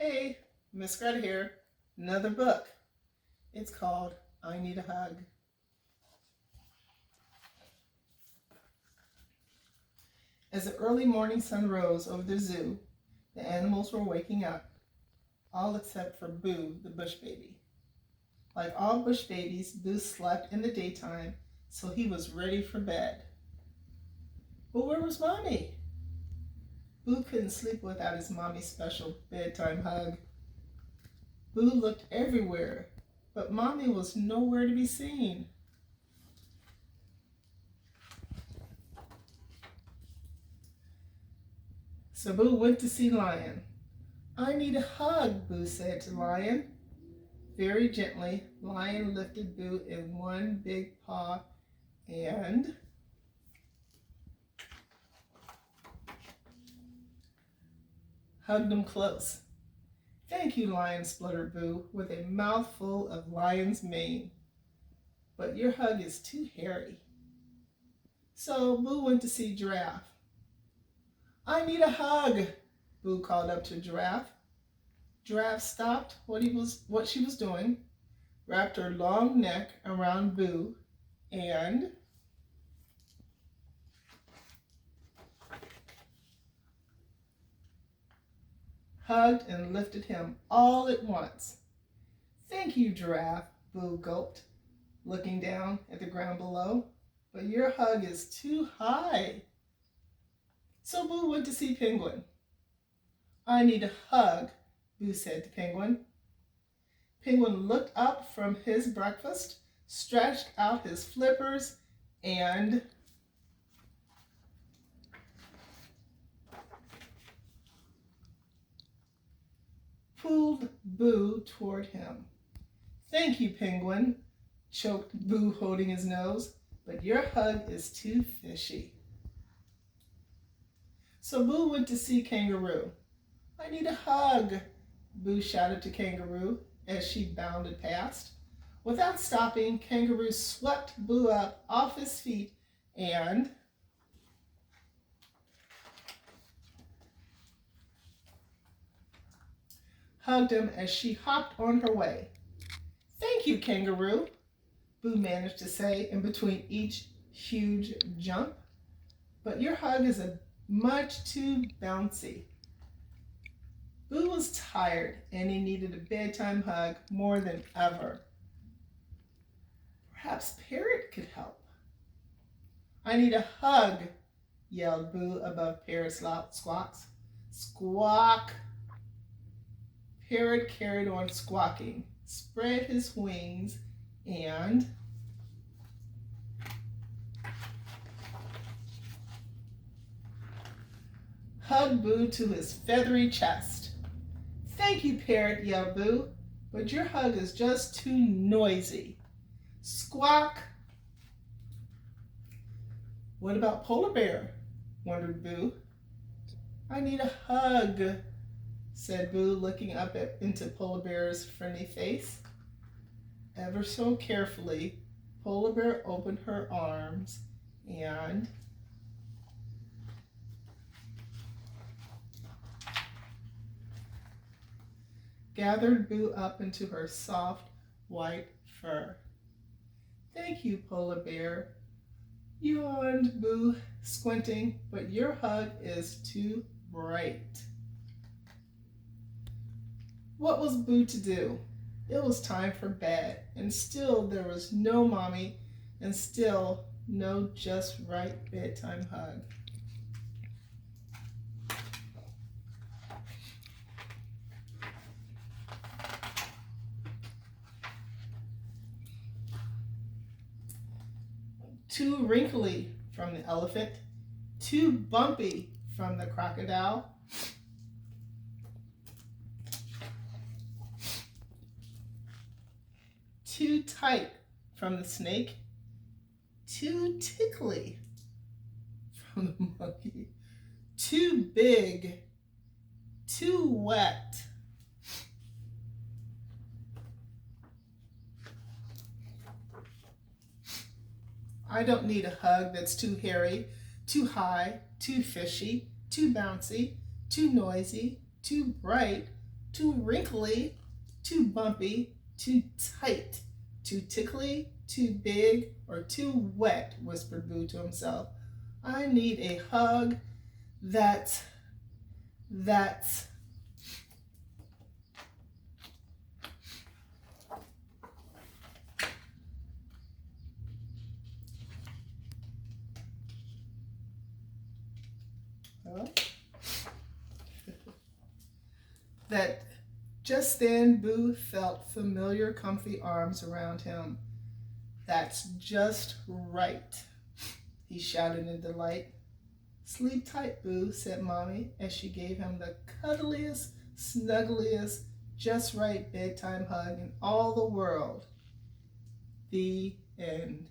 Hey, Miss Greta here. Another book. It's called I Need a Hug. As the early morning sun rose over the zoo, the animals were waking up, all except for Boo, the bush baby. Like all bush babies, Boo slept in the daytime, so he was ready for bed. But where was Mommy? Boo couldn't sleep without his mommy's special bedtime hug. Boo looked everywhere, but Mommy was nowhere to be seen. So Boo went to see Lion. I need a hug, Boo said to Lion. Very gently, Lion lifted Boo in one big paw and hugged him close. Thank you, Lion, spluttered Boo, with a mouthful of Lion's mane. But your hug is too hairy. So Boo went to see Giraffe. I need a hug, Boo called up to Giraffe. Giraffe stopped what she was doing, wrapped her long neck around Boo, and hugged and lifted him all at once. Thank you, Giraffe, Boo gulped, looking down at the ground below. But your hug is too high. So Boo went to see Penguin. I need a hug, Boo said to Penguin. Penguin looked up from his breakfast, stretched out his flippers, and pulled Boo toward him. Thank you, Penguin, choked Boo, holding his nose, but your hug is too fishy. So Boo went to see Kangaroo. I need a hug, Boo shouted to Kangaroo as she bounded past. Without stopping, Kangaroo swept Boo up off his feet and hugged him as she hopped on her way. Thank you, Kangaroo, Boo managed to say in between each huge jump. But your hug is much too bouncy. Boo was tired and he needed a bedtime hug more than ever. Perhaps Parrot could help. I need a hug, yelled Boo above Parrot's loud squawks. Squawk! Parrot carried on squawking, spread his wings, and hugged Boo to his feathery chest. Thank you, Parrot, yelled Boo, but your hug is just too noisy. Squawk! What about Polar Bear? Wondered Boo. I need a hug, said Boo, looking up into Polar Bear's friendly face. Ever so carefully, Polar Bear opened her arms and gathered Boo up into her soft white fur. Thank you, Polar Bear, yawned Boo, squinting, but your hug is too bright. What was Boo to do? It was time for bed, and still there was no Mommy, and still no just right bedtime hug. Too wrinkly from the elephant, too bumpy from the crocodile, too tight from the snake, too tickly from the monkey, too big, too wet. I don't need a hug that's too hairy, too high, too fishy, too bouncy, too noisy, too bright, too wrinkly, too bumpy, too tight, too tickly, too big, or too wet, whispered Boo to himself. I need a hug that's well, that just then Boo felt familiar, comfy arms around him. That's just right, he shouted in delight. Sleep tight, Boo, said Mommy as she gave him the cuddliest, snuggliest, just right bedtime hug in all the world. The end.